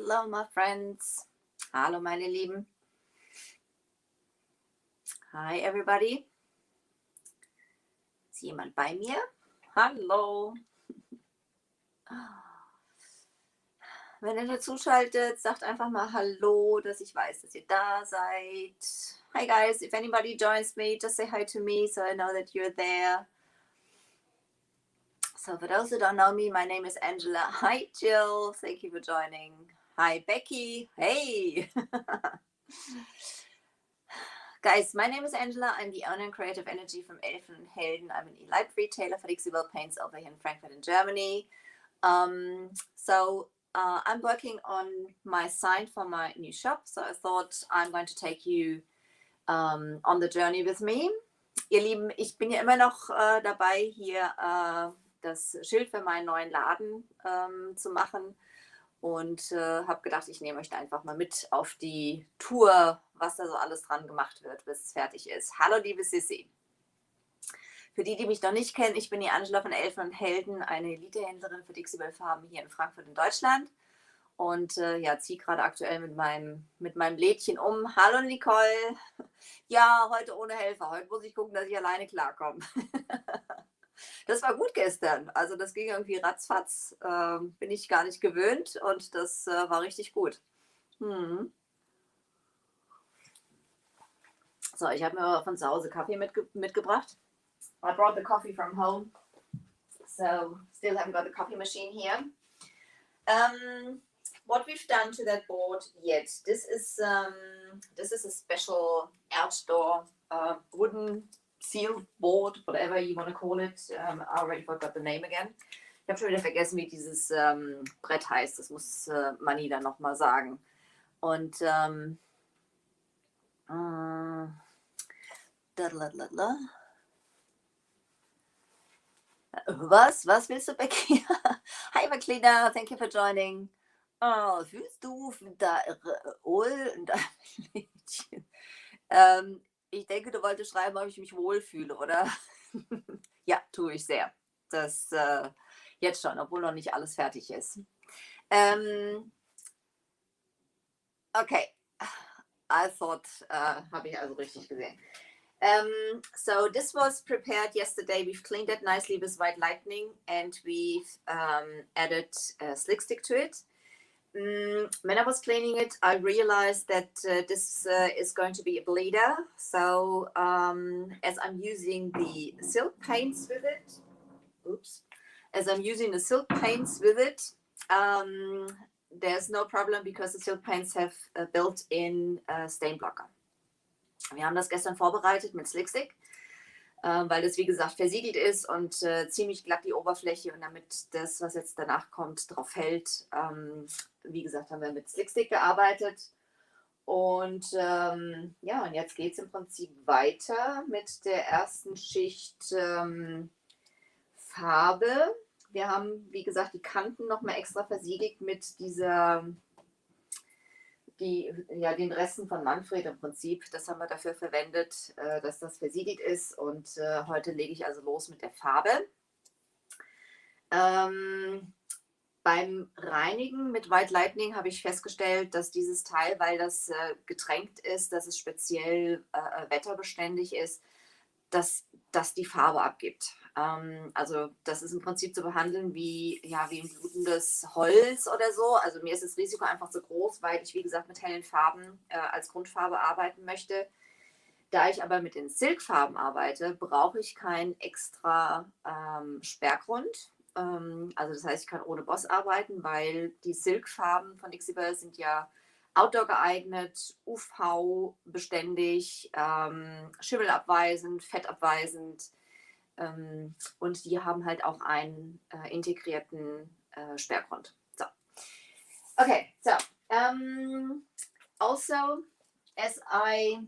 Hello, my friends. Hallo, meine Lieben. Hi, everybody. Ist jemand bei mir? Hallo. Wenn ihr nur zuschaltet, sagt einfach mal Hallo, dass ich weiß, dass ihr da seid. Hi, guys. If anybody joins me, just say hi to me so I know that you're there. So for those who don't know me, my name is Angela. Hi, Jill. Thank you for joining. Hi, Becky. Hey. Guys, my name is Angela. I'm the owner and creative energy from Elfenundhelden. I'm an elite retailer for dixiebellepaint over here in Frankfurt in Germany. I'm working on my sign for my new shop, so I thought I'm going to take you on the journey with me. Ihr Lieben, ich bin ja immer noch dabei, hier das Schild für meinen neuen Laden zu machen. Und habe gedacht, ich nehme euch da einfach mal mit auf die Tour, was da so alles dran gemacht wird, bis es fertig ist. Hallo, liebe Sissi. Für die, die mich noch nicht kennen, ich bin die Angela von Elfenundhelden, eine Elitehändlerin für Dixiebellefarben hier in Frankfurt in Deutschland. Und ziehe gerade aktuell mit meinem Lädchen um. Hallo, Nicole. Ja, heute ohne Helfer. Heute muss ich gucken, dass ich alleine klarkomme. Das war gut gestern. Also das ging irgendwie ratzfatz. Bin ich gar nicht gewöhnt und das war richtig gut. So, ich habe mir von zu Hause Kaffee mitgebracht. I brought the coffee from home. So still haven't got the coffee machine here. What we've done to that board yet. This is a special outdoor wooden seal board, whatever you want to call it. I already forgot the name again. Ich habe schon wieder vergessen, wie dieses Brett heißt. Das muss Manni dann nochmal sagen. Und was willst du, Becky? Hi, Maclina, thank you for joining. Oh, fühlst du da Mädchen? Ich denke, du wolltest schreiben, ob ich mich wohlfühle, oder? Ja, tue ich sehr. Das jetzt schon, obwohl noch nicht alles fertig ist. Okay, I thought, habe ich also richtig gesehen. So this was prepared yesterday. We've cleaned it nicely with white lightning and we've added a slick stick to it. When I was cleaning it, I realized that this is going to be a bleeder. So as I'm using the silk paints with it, there's no problem because the silk paints have a built-in stain blocker. Wir haben das gestern vorbereitet mit Slickstick, weil das wie gesagt versiegelt ist und ziemlich glatt die Oberfläche und damit das, was jetzt danach kommt, drauf hält. Wie gesagt, haben wir mit Slickstick gearbeitet und und jetzt geht es im Prinzip weiter mit der ersten Schicht Farbe. Wir haben, wie gesagt, die Kanten nochmal extra versiegelt mit den Resten von Manfred im Prinzip. Das haben wir dafür verwendet, dass das versiegelt ist. Und heute lege ich also los mit der Farbe. Beim Reinigen mit White Lightning habe ich festgestellt, dass dieses Teil, weil das getränkt ist, dass es speziell wetterbeständig ist, dass die Farbe abgibt. Also das ist im Prinzip zu behandeln wie ein blutendes Holz oder so. Also mir ist das Risiko einfach zu groß, weil ich, wie gesagt, mit hellen Farben als Grundfarbe arbeiten möchte. Da ich aber mit den Silkfarben arbeite, brauche ich keinen extra Sperrgrund. Also das heißt, ich kann ohne Boss arbeiten, weil die Silkfarben von Dixiebel sind ja Outdoor geeignet, UV-beständig, schimmelabweisend, fettabweisend und die haben halt auch einen integrierten Sperrgrund. So. Okay, so also as I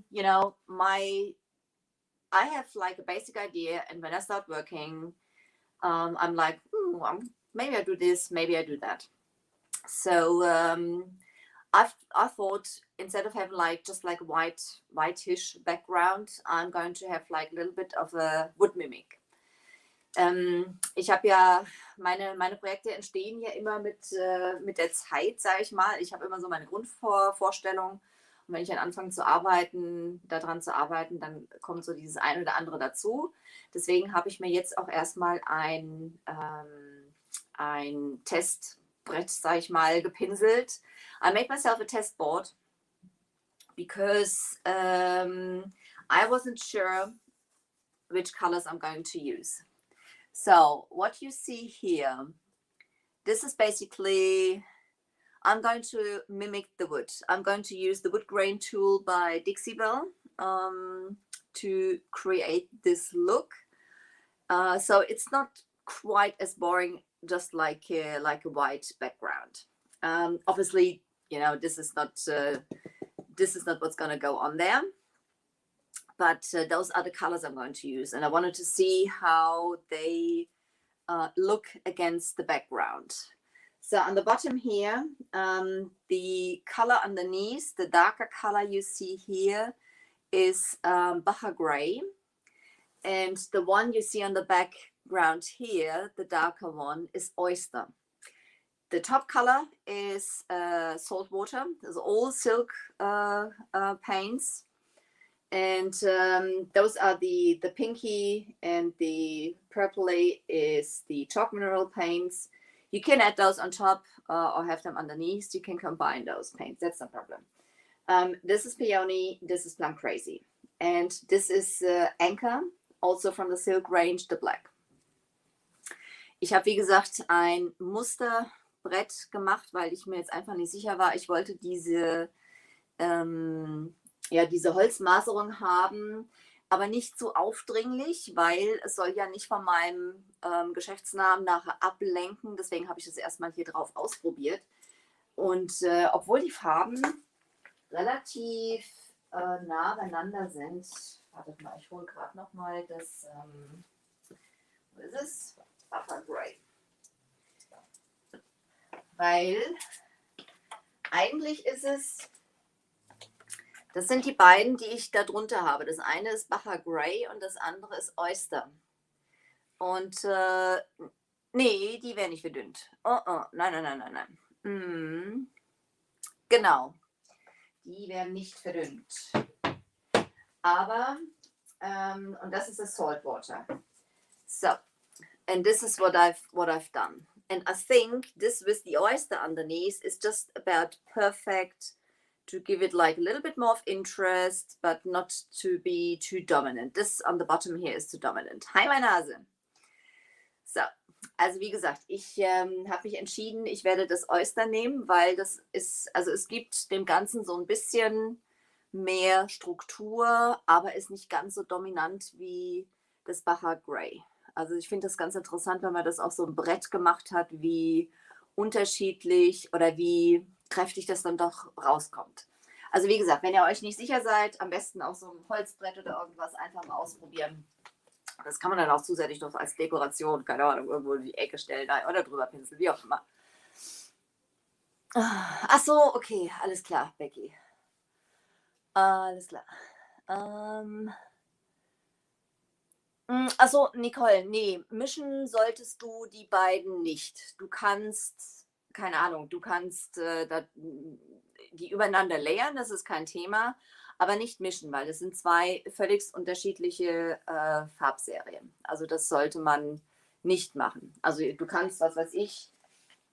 have like a basic idea and when I start working I'm like maybe I do this, maybe I do that. So I thought instead of having just like whitish background, I'm going to have like a little bit of a wood mimic. Ich habe ja, meine Projekte entstehen ja immer mit der Zeit, sage ich mal. Ich habe immer so meine Grundvorstellung. Und wenn ich dann anfange zu arbeiten, daran zu arbeiten, dann kommt so dieses eine oder andere dazu. Deswegen habe ich mir jetzt auch erstmal ein Testbrett, sage ich mal, gepinselt. I made myself a test board because I wasn't sure which colors I'm going to use. So what you see here, this is basically, I'm going to mimic the wood. I'm going to use the wood grain tool by Dixiebell to create this look. So it's not quite as boring, just like a white background. Obviously, this is not what's going to go on there. But those are the colors I'm going to use. And I wanted to see how they look against the background. So on the bottom here, the color underneath, the darker color you see here is Baja Gray. And the one you see on the background here, the darker one, is Oyster. The top color is salt water. There's all silk paints. And those are the pinky, and the purpley is the chalk mineral paints. You can add those on top or have them underneath. You can combine those paints. That's no problem. This is Peony. This is Plum Crazy. And this is Anchor, also from the Silk range, the black. Ich habe, wie gesagt, ein Musterbrett gemacht, weil ich mir jetzt einfach nicht sicher war. Ich wollte diese Holzmaserung haben, aber nicht so aufdringlich, weil es soll ja nicht von meinem Geschäftsnamen nachher ablenken. Deswegen habe ich das erstmal hier drauf ausprobiert. Und obwohl die Farben relativ nah beieinander sind, wartet mal, ich hole gerade nochmal das, wo ist es? Upper Gray. Weil eigentlich ist es, das sind die beiden, die ich da drunter habe. Das eine ist Baja Gray und das andere ist Oyster. Und nee, die werden nicht verdünnt. Nein. Genau, die werden nicht verdünnt. Aber, und das ist das Salt Water. So, and this is what I've done. And I think this with the oyster underneath is just about perfect to give it like a little bit more of interest, but not to be too dominant. This on the bottom here is too dominant. Hi, meine Nase. So, also wie gesagt, ich habe mich entschieden, ich werde das Oyster nehmen, weil das ist, also es gibt dem Ganzen so ein bisschen mehr Struktur, aber ist nicht ganz so dominant wie das Baja Gray. Also ich finde das ganz interessant, wenn man das auf so ein Brett gemacht hat, wie unterschiedlich oder wie kräftig das dann doch rauskommt. Also wie gesagt, wenn ihr euch nicht sicher seid, am besten auf so einem Holzbrett oder irgendwas einfach mal ausprobieren. Das kann man dann auch zusätzlich noch als Dekoration, keine Ahnung, irgendwo in die Ecke stellen oder drüber pinseln, wie auch immer. Ach so, okay, alles klar, Becky. Alles klar. Also Nicole, nee, mischen solltest du die beiden nicht. Du kannst, keine Ahnung, die übereinander layern, das ist kein Thema, aber nicht mischen, weil das sind zwei völlig unterschiedliche Farbserien. Also das sollte man nicht machen. Also du kannst, was weiß ich,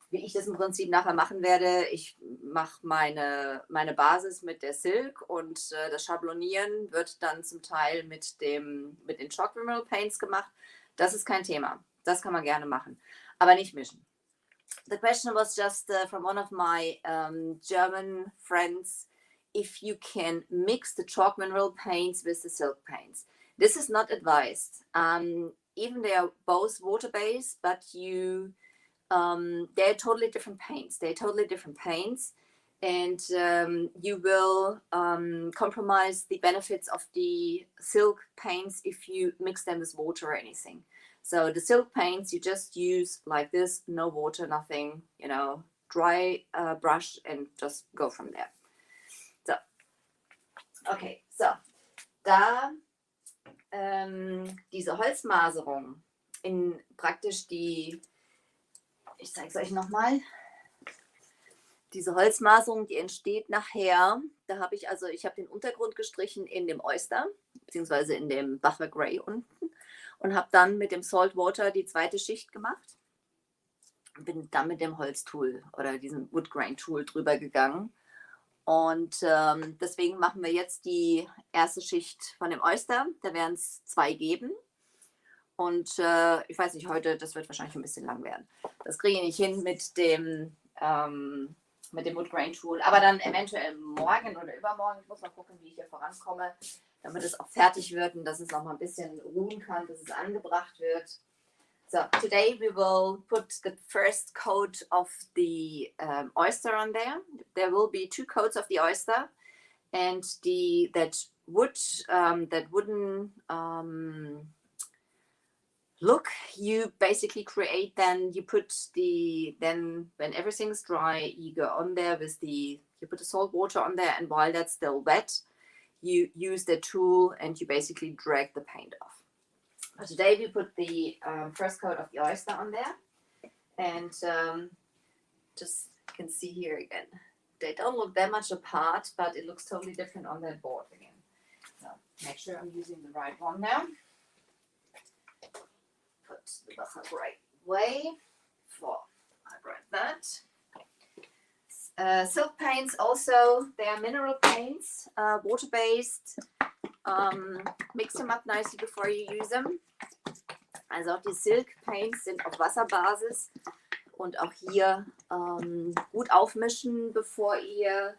wie ich das im Prinzip nachher machen werde, ich mache meine Basis mit der Silk und das Schablonieren wird dann zum Teil mit den Chalk Mineral Paints gemacht. Das ist kein Thema. Das kann man gerne machen, aber nicht mischen. The question was just from one of my German friends, if you can mix the chalk mineral paints with the silk paints. This is not advised. Even they are both water-based, but they're totally different paints. And you will compromise the benefits of the silk paints if you mix them with water or anything. So the silk paints you just use like this, no water, nothing, dry brush and just go from there. So, okay, so da diese Holzmaserung in praktisch die, ich zeige es euch nochmal, diese Holzmaserung, die entsteht nachher. Da habe ich also, ich habe den Untergrund gestrichen in dem Oyster, beziehungsweise in dem Buffer Grey unten und habe dann mit dem Salt Water die zweite Schicht gemacht. Bin dann mit dem Holztool oder diesem Wood Grain Tool drüber gegangen. Und deswegen machen wir jetzt die erste Schicht von dem Oyster. Da werden es 2 geben. Und ich weiß nicht, heute, das wird wahrscheinlich ein bisschen lang werden. Das kriege ich nicht hin mit dem Wood Grain Tool. Aber dann eventuell morgen oder übermorgen. Ich muss mal gucken, wie ich hier vorankomme, damit es auch fertig wird und dass es noch mal ein bisschen ruhen kann, dass es angebracht wird. So today we will put the first coat of the oyster on there. There will be 2 coats of the oyster, and that wooden look you basically create. Then you put then when everything's dry, you go on there with you put the salt water on there, and while that's still wet, you use the tool and you basically drag the paint off. Today we put the first coat of the oyster on there, and just you can see here again, they don't look that much apart, but it looks totally different on that board again. So make sure I'm using the right one now. Put the buffer right way for I write that. Silk paints also, they are mineral paints, water-based. Mix them up nicely before you use them. Also auch die Silk Paints sind auf Wasserbasis und auch hier gut aufmischen, bevor ihr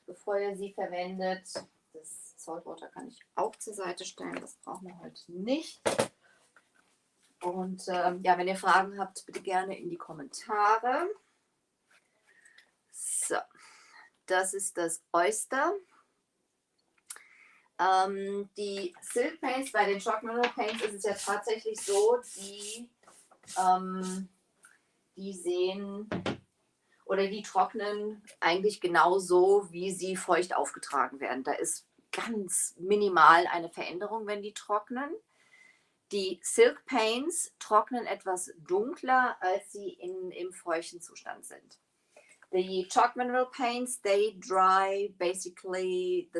sie verwendet. Das Saltwater kann ich auch zur Seite stellen, das brauchen wir heute nicht. Und ja, wenn ihr Fragen habt, bitte gerne in die Kommentare. So, das ist das Oyster. Die Silk Paints, bei den Chalk Mineral Paints ist es ja tatsächlich so, die sehen oder die trocknen eigentlich genauso, wie sie feucht aufgetragen werden. Da ist ganz minimal eine Veränderung, wenn die trocknen. Die Silk Paints trocknen etwas dunkler, als sie im feuchten Zustand sind. The chalk mineral paints, they dry basically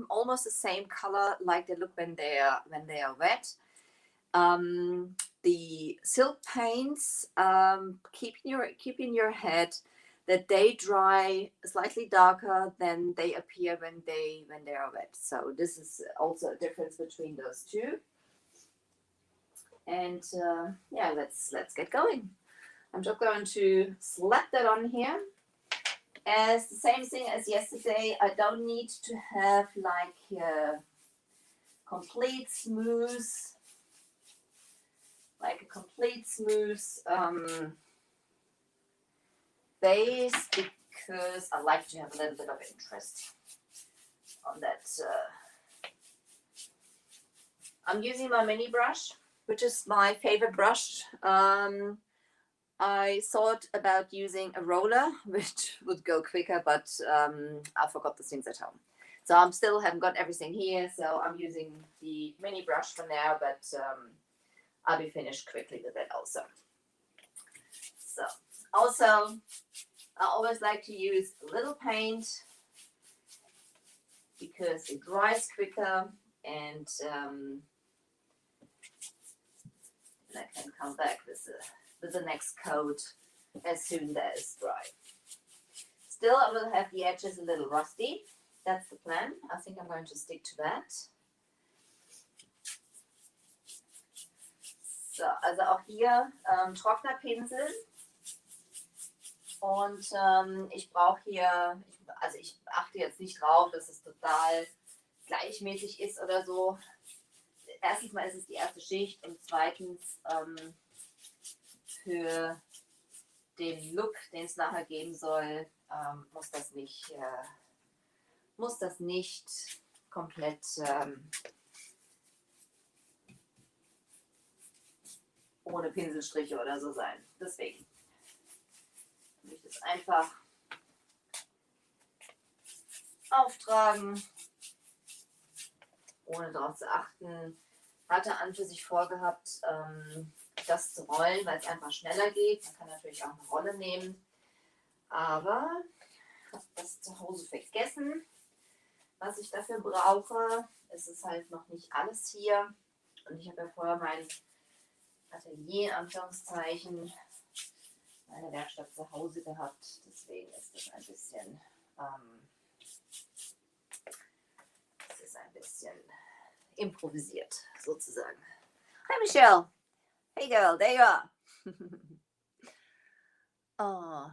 almost the same color like they look when they are wet. The silk paints, keep in your head that they dry slightly darker than they appear when they are wet. So this is also a difference between those two. And yeah, let's get going. I'm just going to slap that on here. As the same thing as yesterday, I don't need to have like a complete smooth base, because I like to have a little bit of interest on that. I'm using my mini brush, which is my favorite brush. I thought about using a roller, which would go quicker, but I forgot the things at home. So I still haven't got everything here, so I'm using the mini brush for now, but I'll be finished quickly with it also. So also, I always like to use a little paint because it dries quicker, and I can come back with the next coat as soon as it's dry. Still, I will have the edges a little rusty. That's the plan. I think I'm going to stick to that. So, also auch hier Trocknerpinsel. Und ich brauche hier, also ich achte jetzt nicht drauf, dass es total gleichmäßig ist oder so. Erstens mal ist es die erste Schicht und zweitens für den Look, den es nachher geben soll, muss das nicht komplett ohne Pinselstriche oder so sein. Deswegen möchte ich es einfach auftragen, ohne darauf zu achten, hatte an für sich vorgehabt, das zu rollen, weil es einfach schneller geht. Man kann natürlich auch eine Rolle nehmen. Aber ich habe das zu Hause vergessen, was ich dafür brauche. Es ist halt noch nicht alles hier. Und ich habe ja vorher mein Atelier, in Anführungszeichen, meine Werkstatt zu Hause gehabt. Deswegen ist ein bisschen improvisiert, sozusagen. Hi, Michelle. Hey, girl. There you are. Oh.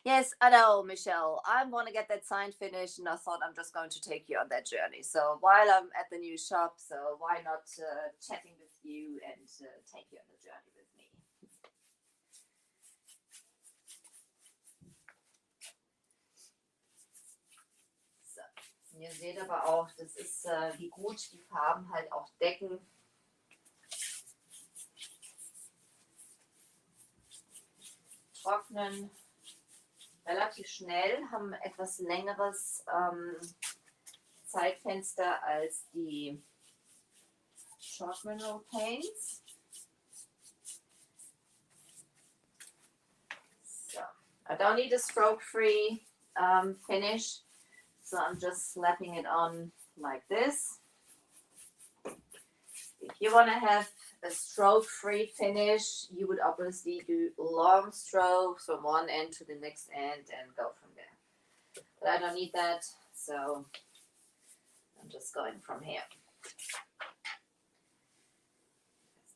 Yes, I know, Michelle. I want to get that sign finished, and I thought I'm just going to take you on that journey. So while I'm at the new shop, so why not chatting with you and take you on the journey with me? So, ihr seht aber auch, das ist, wie gut die Farben halt auch decken. Trocknen relativ schnell, haben etwas längeres Zeitfenster als die Chalk Mineral Paints. So, I don't need a stroke-free finish, so I'm just slapping it on like this. If you want to have a stroke-free finish, you would obviously do long strokes from one end to the next end and go from there. But I don't need that, so I'm just going from here.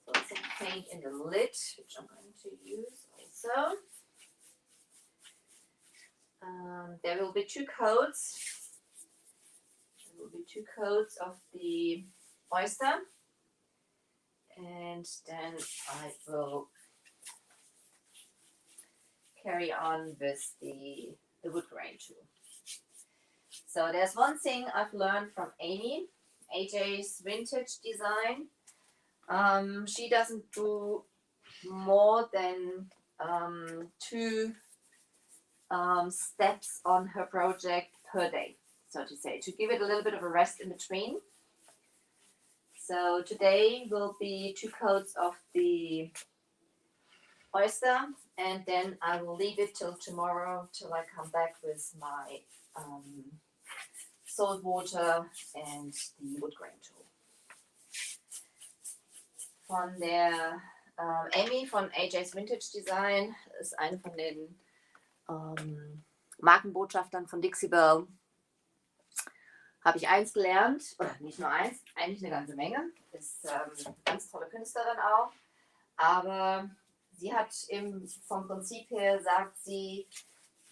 Let's throw some paint in the lid, which I'm going to use also. There will be two coats. There will be two coats of the oyster. And then I will carry on with the wood grain tool. So there's one thing I've learned from Amy, AJ's vintage design. She doesn't do more than 2 steps on her project per day, so to say, to give it a little bit of a rest in between. So today will be 2 coats of the oyster, and then I will leave it till tomorrow till I come back with my salt water and the wood grain tool. Von der Amy von AJ's Vintage Design ist eine von den Markenbotschaftern von Dixiebelle. Habe ich eins gelernt, oder nicht nur eins, eigentlich eine ganze Menge. Ist eine ganz tolle Künstlerin auch. Aber sie hat vom Prinzip her, sagt sie,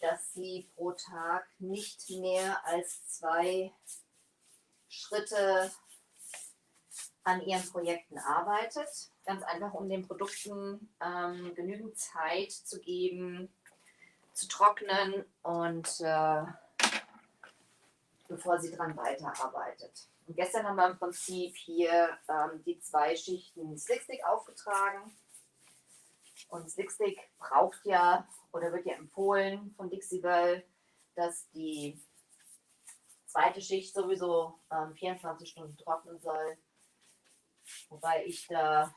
dass sie pro Tag nicht mehr als 2 Schritte an ihren Projekten arbeitet. Ganz einfach, um den Produkten genügend Zeit zu geben, zu trocknen und bevor sie dran weiterarbeitet. Und gestern haben wir im Prinzip hier die 2 Schichten Slickstick aufgetragen. Und Slickstick braucht ja, oder wird ja empfohlen von Dixiebelle, dass die 2. Schicht sowieso 24 Stunden trocknen soll. Wobei ich da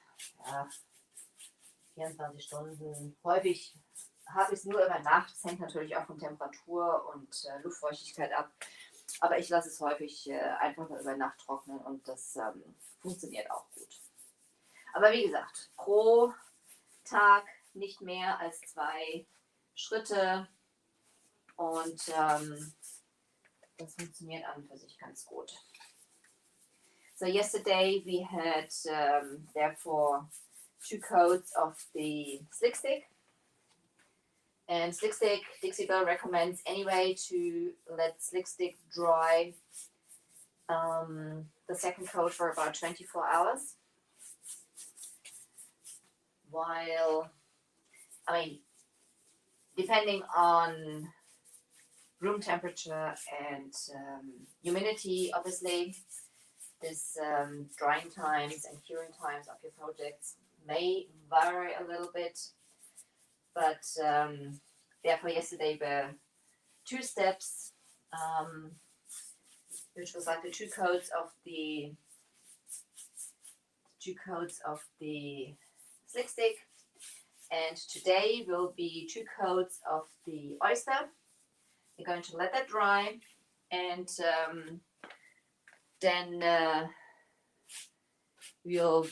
24 Stunden, häufig habe ich es nur über Nacht. Das hängt natürlich auch von Temperatur und Luftfeuchtigkeit ab. Aber ich lasse es häufig einfach nur über Nacht trocknen und das funktioniert auch gut. Aber wie gesagt, pro Tag nicht mehr als 2 Schritte und das funktioniert an und für sich ganz gut. So yesterday we had therefore 2 coats of the Slickstick. And Slickstick, Dixiebelle recommends anyway to let Slickstick dry the second coat for about 24 hours. While, I mean, depending on room temperature and humidity, obviously, this drying times and curing times of your projects may vary a little bit. But therefore yesterday were 2 steps, which was like the 2 coats of the 2 coats of the slick stick, and today will be 2 coats of the oyster. We're going to let that dry, and then we'll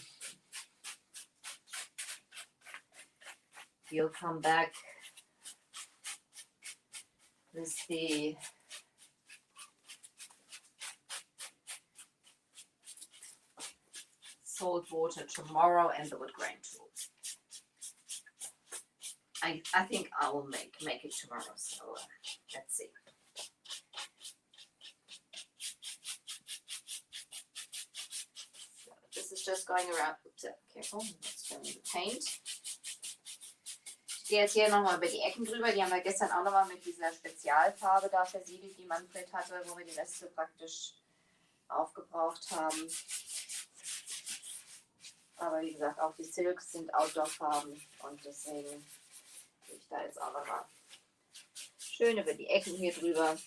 come back with the salt water tomorrow and the wood grain tool. I think I will make it tomorrow, so let's see. So this is just going around. Oops, careful, let's turn the paint. Ich gehe jetzt hier nochmal über die Ecken drüber. Die haben wir gestern auch nochmal mit dieser Spezialfarbe da versiegelt, die Manfred hatte, wo wir die Reste praktisch aufgebraucht haben. Aber wie gesagt, auch die Silks sind Outdoor-Farben und deswegen gehe ich da jetzt auch nochmal schön über die Ecken hier drüber.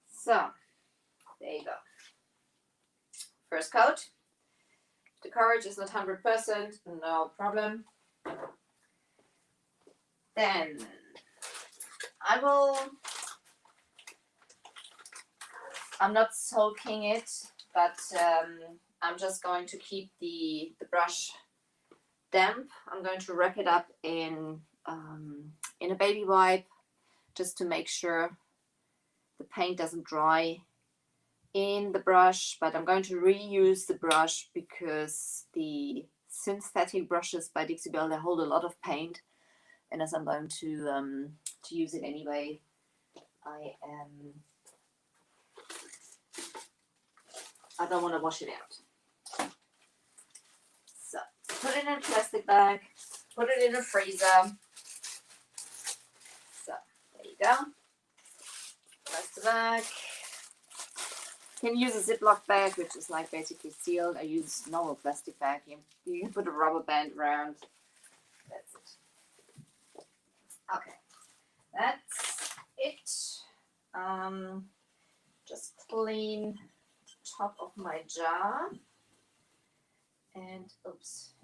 So, there you go. First coat. The coverage is not 100%, no problem. Then I'm not soaking it, but I'm just going to keep the brush damp. I'm going to wrap it up in a baby wipe just to make sure the paint doesn't dry in the brush, but I'm going to reuse the brush because the synthetic brushes by Dixiebelle, they hold a lot of paint, and as I'm going to use it anyway, I don't want to wash it out. So put it in a plastic bag, put it in a freezer. So there you go. Plastic bag. You can use a Ziploc bag, which is like basically sealed. I use normal plastic bag. You can put a rubber band around. That's it. Okay, that's it. Just clean the top of my jar. And oops,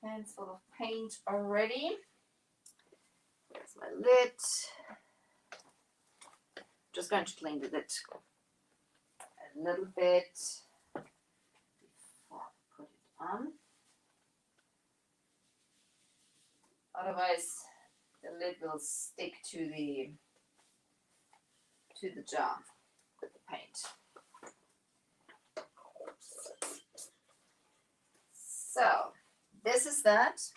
hands full of paint already. There's my lid. Just going to clean the lid a little bit before I put it on. Otherwise, the lid will stick to the jar with the paint. So this is that,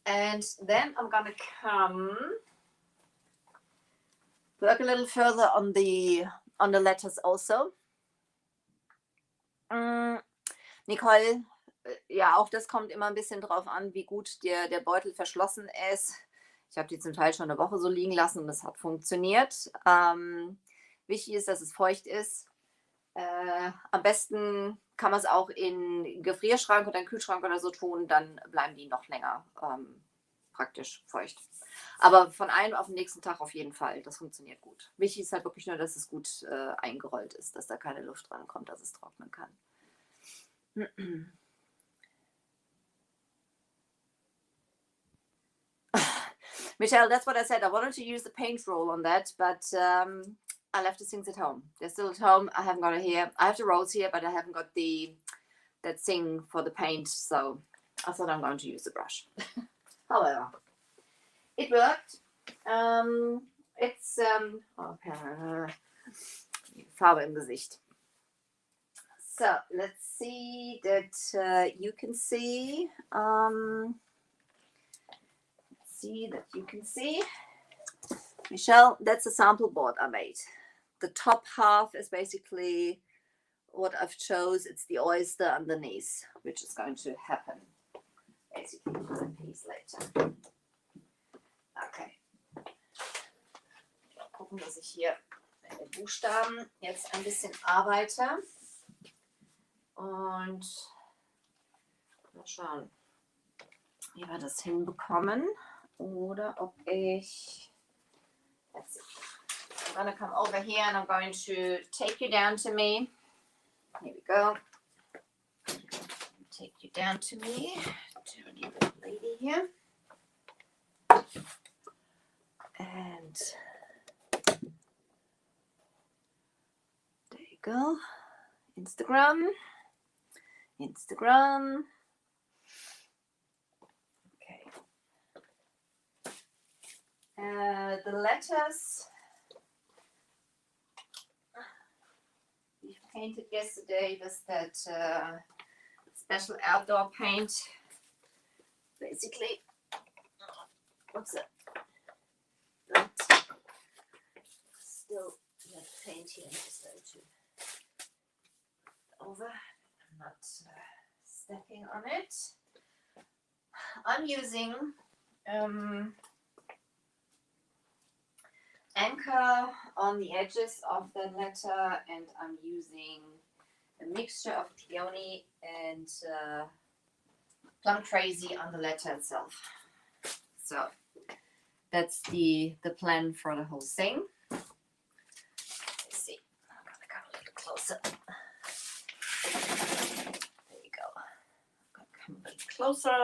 and then I'm gonna come work a little further on the letters also. Nicole, ja, auch das kommt immer ein bisschen drauf an, wie gut der Beutel verschlossen ist. Ich habe die zum Teil schon eine Woche so liegen lassen und das hat funktioniert. Wichtig ist, dass es feucht ist. Am besten kann man es auch in einen Gefrierschrank oder einen Kühlschrank oder so tun, dann bleiben die noch länger praktisch feucht. Aber von einem auf den nächsten Tag auf jeden Fall, das funktioniert gut. Wichtig ist halt wirklich nur, dass es gut eingerollt ist, dass da keine Luft dran kommt, dass es trocknen kann. Michelle, that's what I said. I wanted to use the paint roll on that, but I left the things at home. They're still at home. I haven't got it here. I have the rolls here, but I haven't got that thing for the paint, so I thought I'm going to use the brush. However, it worked. It's Farbe im Gesicht. So let's see that you can see. Michelle, that's a sample board I made. The top half is basically what I've chose. It's the oyster underneath, which is going to happen basically for a piece later. Okay. Mal gucken, dass ich hier mit den Buchstaben jetzt ein bisschen arbeite. Und mal schauen, wie wir das hinbekommen. Oder ob ich... I'm gonna come over here and I'm going to take you down to me. Here we go. Take you down to me, dirty little lady here. And there you go. Instagram. Okay. The letters we painted yesterday was that special outdoor paint. Basically, what's it? But still that paint here. I'm just going to over. I'm not stepping on it. I'm using anchor on the edges of the letter, and I'm using a mixture of peony and plum crazy on the letter itself. So that's the plan for the whole thing. Let's see. I'm gonna come a little closer. There you go. I'm gonna come a little closer.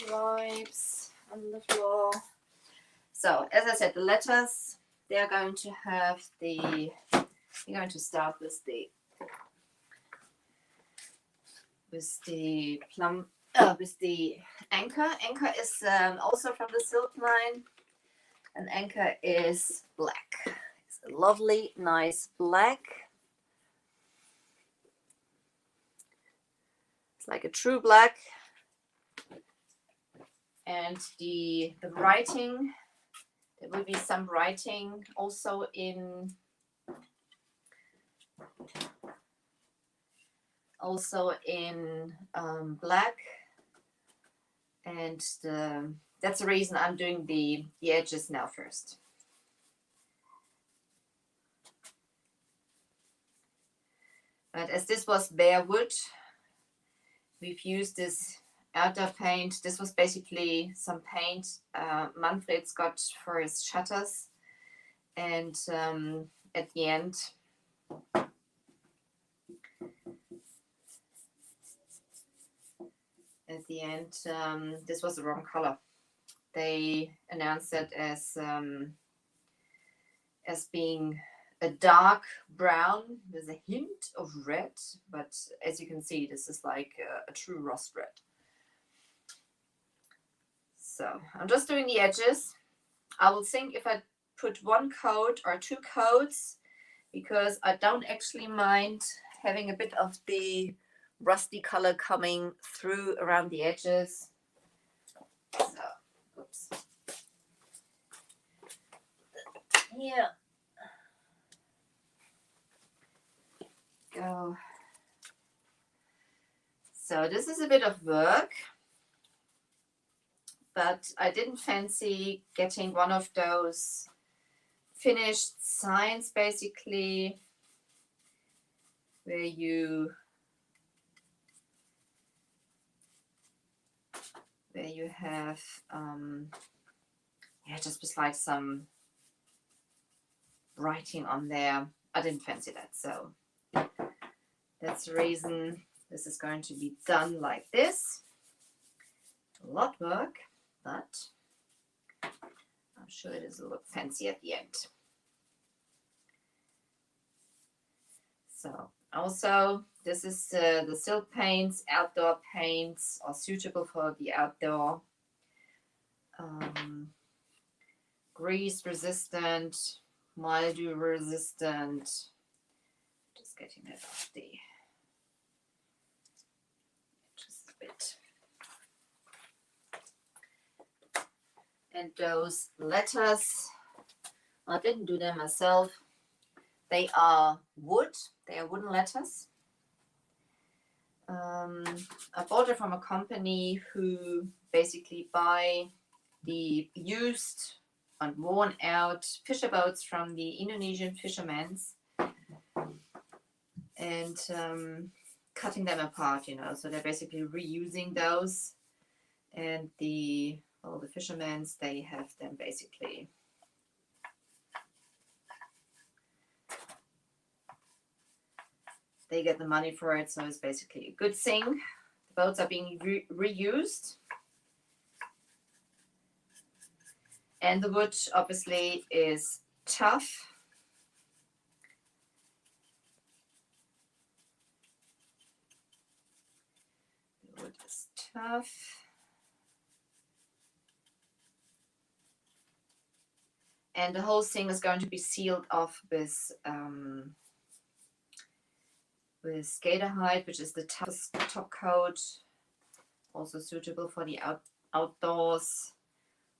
Wipes on the floor. So as I said, the letters, they're going to have the. We're going to start with the plum. With the anchor. Anchor is also from the silk line, and anchor is black. It's a lovely, nice black. It's like a true black. And the writing, there will be some writing also in black. And that's the reason I'm doing the edges now first. But as this was bare wood, we've used this outdoor paint. This was basically some paint Manfred's got for his shutters. And at the end, this was the wrong color. They announced it as being a dark brown with a hint of red, but as you can see, this is like a true rust red. So I'm just doing the edges. I will think if I put one coat or two coats, because I don't actually mind having a bit of the rusty color coming through around the edges. So, oops. Here. Go. So this is a bit of work, but I didn't fancy getting one of those finished signs, basically, where you have just with like some writing on there. I didn't fancy that, so that's the reason this is going to be done like this. A lot of work, but I'm sure it is a look fancy at the end. So also, this is the silk paints. Outdoor paints are suitable for the outdoor. Grease resistant, mildew resistant. Just getting that off just a bit. And those letters, I didn't do them myself. They are wood. They are wooden letters. I bought it from a company who basically buy the used and worn out fisher boats from the Indonesian fishermen and cutting them apart, so they're basically reusing those, and all the fishermen, they have them basically they get the money for it, so it's basically a good thing. The boats are being reused. And the wood obviously is tough. The wood is tough. And the whole thing is going to be sealed off with skater hide, which is the toughest top coat, also suitable for the outdoors,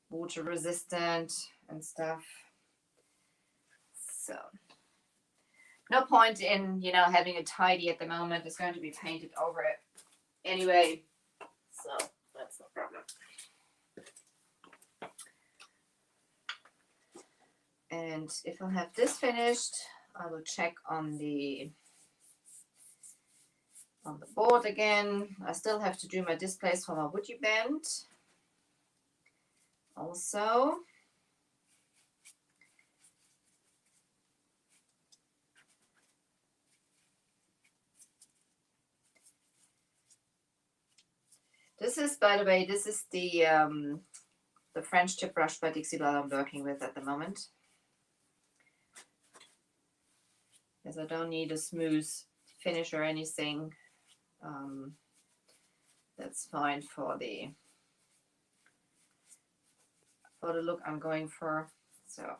water resistant and stuff. So no point in, you know, having it tidy at the moment. It's going to be painted over it anyway, so that's no problem. And if I have this finished, I will check on the board again. I still have to do my displays for my woodubend also. This is, by the way, this is the French tip brush by Dixiebelle I'm working with at the moment. Because I don't need a smooth finish or anything. That's fine for the look I'm going for. So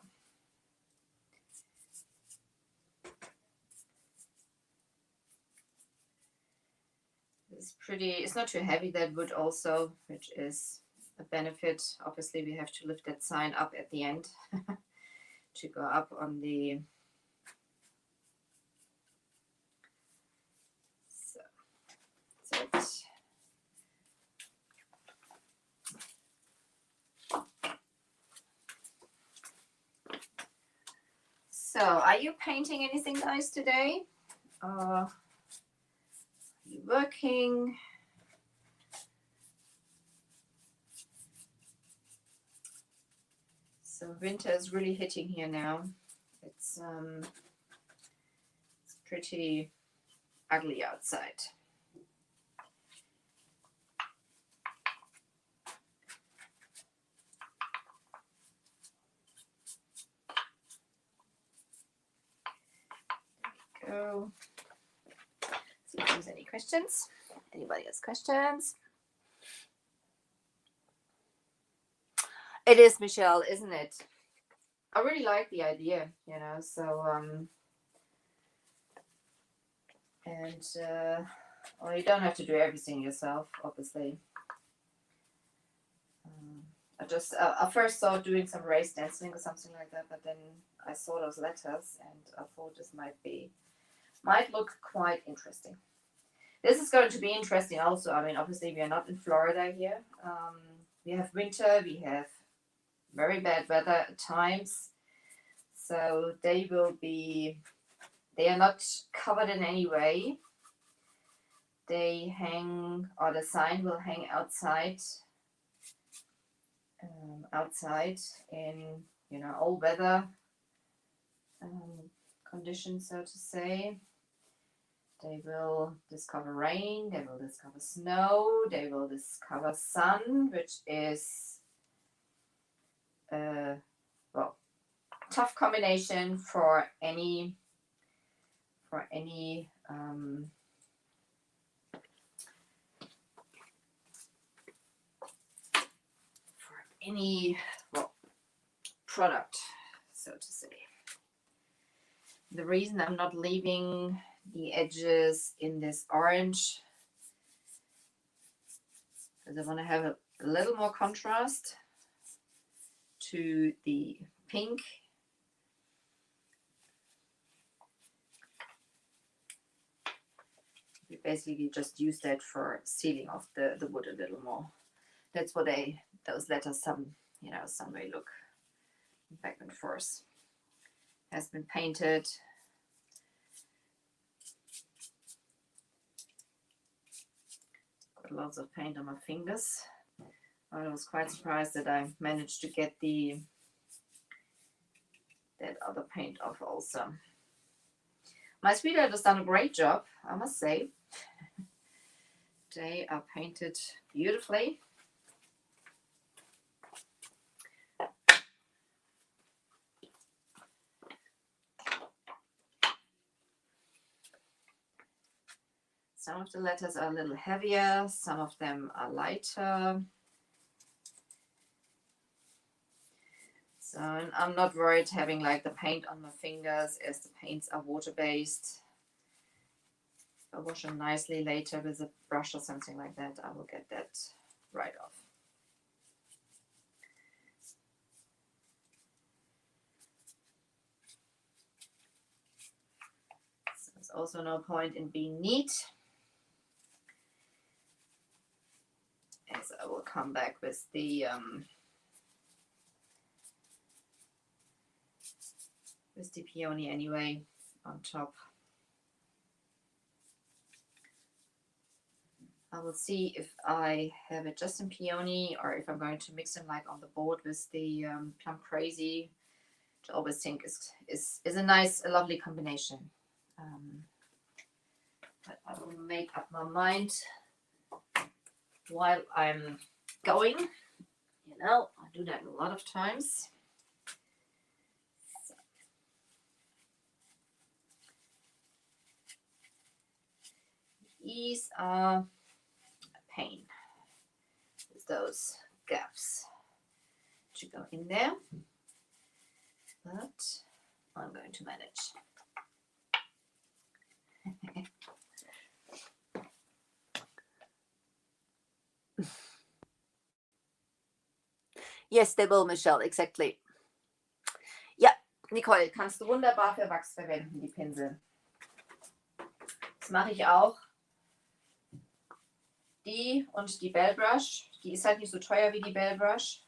it's pretty, it's not too heavy, that wood also, which is a benefit. Obviously we have to lift that sign up at the end to go up on the that's it. So are you painting anything nice today? Are you working? So winter is really hitting here now. It's pretty ugly outside. There we go. See if there's any questions. Anybody has questions? It is, Michelle, isn't it? I really like the idea, you know, so well, you don't have to do everything yourself, obviously. I first thought doing some race dancing or something like that, but then I saw those letters and I thought this might look quite interesting. This is going to be interesting also. I mean, obviously we are not in Florida here. We have winter, we have very bad weather at times. So they are not covered in any way. They hang, or the sign will hang outside in, you know, all weather conditions, so to say. They will discover rain, they will discover snow, they will discover sun, which is well, tough combination for any well, product, so to say. The reason I'm not leaving the edges in this orange is I want to have a little more contrast to the pink. We basically just use that for sealing off the wood a little more. That's what those letters some way look back and forth. Has been painted. Got lots of paint on my fingers. I was quite surprised that I managed to get that other paint off also. My sweetheart has done a great job, I must say. They are painted beautifully. Some of the letters are a little heavier, some of them are lighter. So I'm not worried having like the paint on my fingers, as the paints are water-based. If I wash them nicely later with a brush or something like that, I will get that right off. So there's also no point in being neat, as I will come back with the peony anyway on top. I will see if I have it just in peony or if I'm going to mix them like on the board with the Plum Crazy, which I always think is a lovely combination. But I will make up my mind while I'm going. You know, I do that a lot of times. So. These are a pain with those gaps to go in there, but I'm going to manage. Yes, they will, Michelle, exactly. Ja, Nicole, kannst du wunderbar für Wachs verwenden, die Pinsel. Das mache ich auch. Die und die Bell Brush, die ist halt nicht so teuer wie die Bell Brush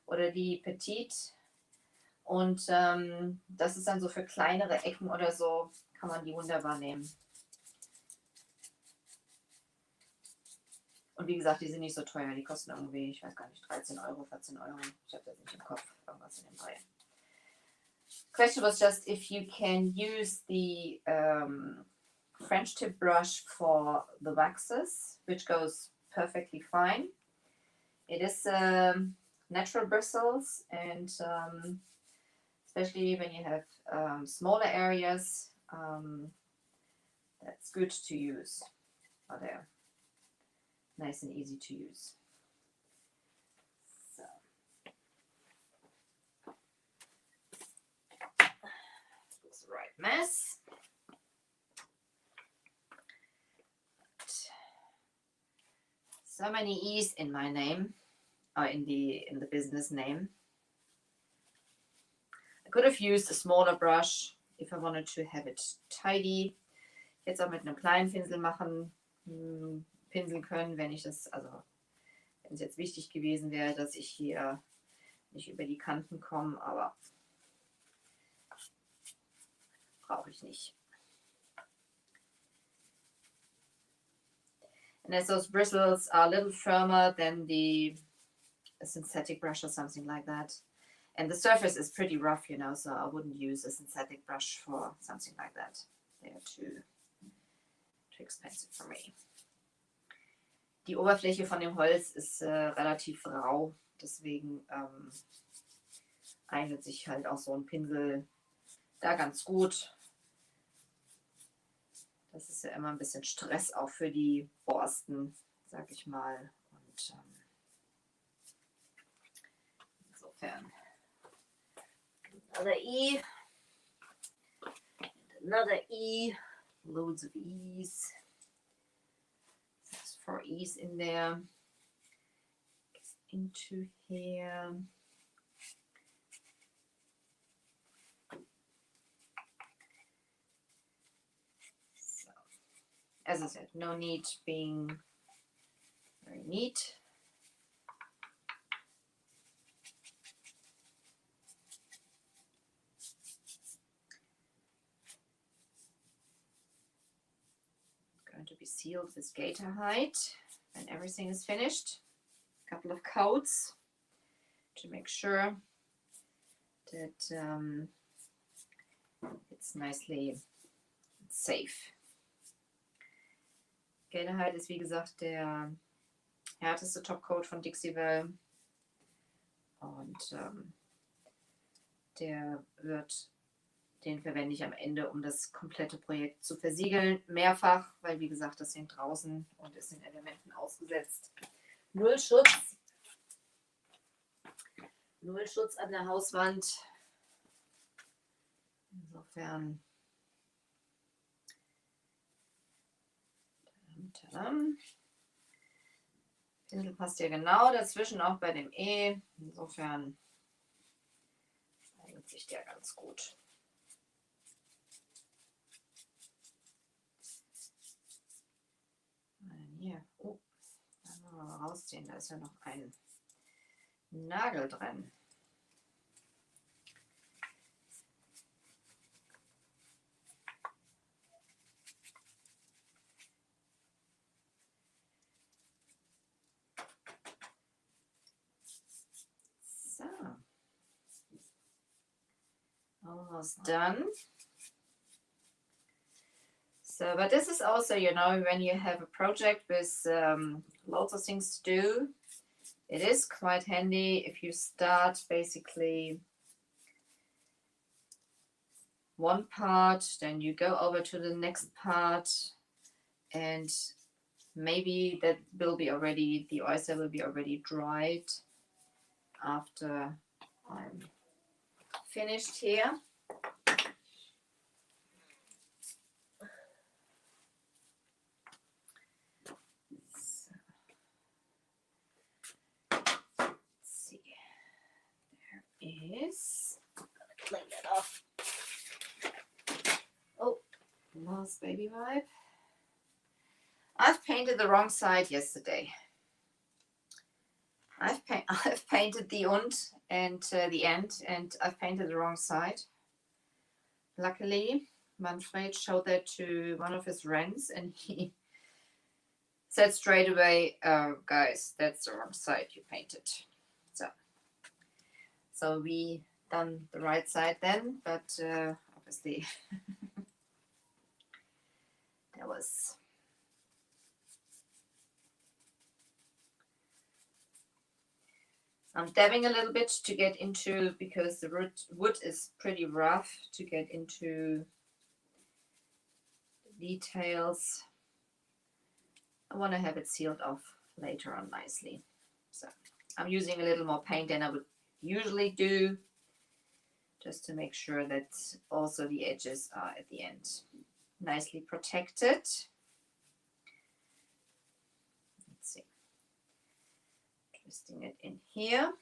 oder die Petite. Und das ist dann so für kleinere Ecken oder so, kann man die wunderbar nehmen. Und wie gesagt, die sind nicht so teuer, die kosten irgendwie, ich weiß gar nicht, 13 Euro, 14 Euro. Ich habe das nicht im Kopf, irgendwas in dem Dreh. Question was just if you can use the French tip brush for the waxes, which goes perfectly fine. It is natural bristles, and especially when you have smaller areas, that's good to use. Oh, they're nice and easy to use. So. It's the right mess. So many E's in my name, or in the business name. I could have used a smaller brush if I wanted to have it tidy. Jetzt auch mit einem kleinen Pinsel pinseln können, wenn ich das, also wenn es jetzt wichtig gewesen wäre, dass ich hier nicht über die Kanten komme, aber brauche ich nicht. And as those bristles are a little firmer than the synthetic brush or something like that. And the surface is pretty rough, you know, so I wouldn't use a synthetic brush for something like that. They are too expensive for me. Die Oberfläche von dem Holz ist relativ rau, deswegen eignet sich halt auch so ein Pinsel da ganz gut. Das ist ja immer ein bisschen Stress auch für die Borsten, sag ich mal. Und insofern another E, and another E, loads of E's. There's 4 E's in there. Gets into here. As I said, no need being very neat. Going to be sealed with gator hide when everything is finished. A couple of coats to make sure that it's nicely safe. Gelheit ist wie gesagt der härteste Topcoat von Dixiebel und den verwende ich am Ende, um das komplette Projekt zu versiegeln, mehrfach, weil wie gesagt, das hängt draußen und ist den Elementen ausgesetzt. Null Schutz an der Hauswand. Insofern Pinsel passt ja genau dazwischen, auch bei dem E. Insofern eignet sich der ganz gut. Hier, oh, da müssen wir mal rausziehen, da ist ja noch ein Nagel drin. So. Almost done. So, but this is also, you know, when you have a project with lots of things to do, it is quite handy if you start basically one part, then you go over to the next part, and maybe that will be already, the oyster will be already dried after I'm finished here. Is I'm gonna clean that off. Oh, last baby wipe. I've painted the wrong side yesterday. I've painted the und and the end, and I've painted the wrong side. Luckily, Manfred showed that to one of his friends, and he said straight away, guys, that's the wrong side you painted. So we done the right side then, but obviously there was I'm dabbing a little bit to get into, because the wood is pretty rough, to get into the details. I want to have it sealed off later on nicely. So I'm using a little more paint than I would usually do, just to make sure that also the edges are at the end nicely protected. Let's see, twisting it in here.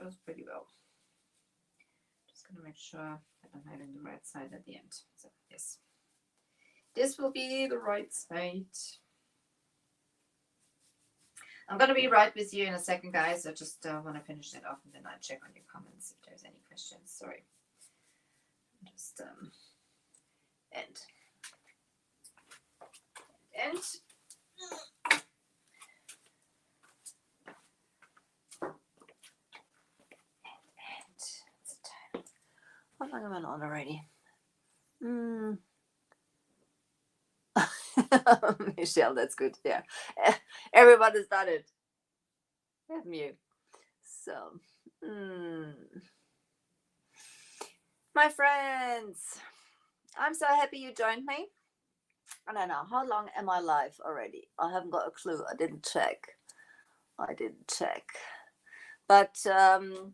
Goes pretty well. Just gonna make sure that I'm having the right side at the end. So yes, this will be the right side. I'm gonna be right with you in a second, guys. I just want to finish that off, and then I'll check on your comments if there's any questions. Sorry. Just end. How long am I on already? Michelle, that's good. Yeah, everybody's done it. Haven't you? So, my friends, I'm so happy you joined me. I don't know, how long am I live already? I haven't got a clue. I didn't check. But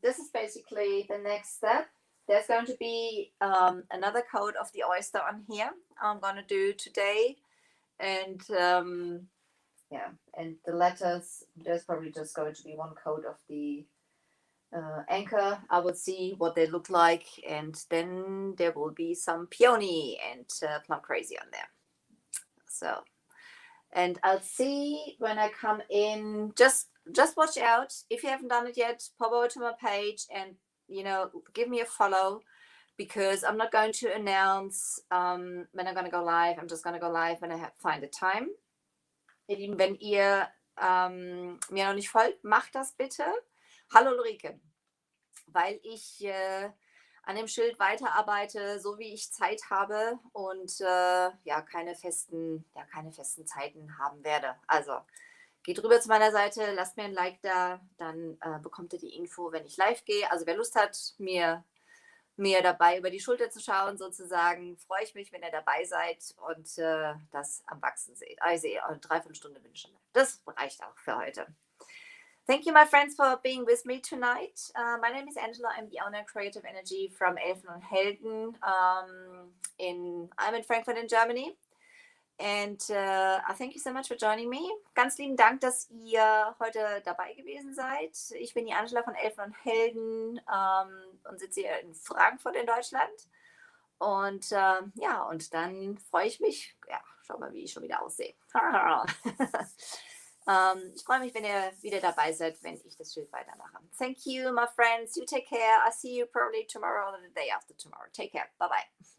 this is basically the next step. There's going to be another coat of the oyster on here I'm going to do today. And yeah, and the letters, there's probably just going to be one coat of the anchor. I will see what they look like, and then there will be some peony and plum crazy on there. So, and I'll see when I come in. Just watch out. If you haven't done it yet, pop over to my page and, you know, give me a follow, because I'm not going to announce when I'm going to go live. I'm just going to go live when I find a time. Ihr Lieben, wenn ihr mir noch nicht folgt, macht das bitte. Hallo Ulrike, weil ich an dem Schild weiterarbeite, so wie ich Zeit habe und ja, keine festen Zeiten haben werde. Also geht rüber zu meiner Seite, lasst mir ein Like da, dann bekommt ihr die Info, wenn ich live gehe. Also wer Lust hat, mir dabei über die Schulter zu schauen, sozusagen, freue ich mich, wenn ihr dabei seid und das am Wachsen seht. Ah, ich sehe, eine Dreiviertelstunde bin ich schon. Das reicht auch für heute. Thank you, my friends, for being with me tonight. My name is Angela. I'm the owner of Creative Energy from Elfenundhelden. I'm in Frankfurt in Germany. And I thank you so much for joining me. Ganz lieben Dank, dass ihr heute dabei gewesen seid. Ich bin die Angela von Elfenundhelden und sitze hier in Frankfurt in Deutschland. Und ja, und dann freue ich mich. Ja, schau mal, wie ich schon wieder aussehe. Ich freue mich, wenn ihr wieder dabei seid, wenn ich das Schild weitermache. Thank you, my friends. You take care. I'll see you probably tomorrow or the day after tomorrow. Take care. Bye-bye.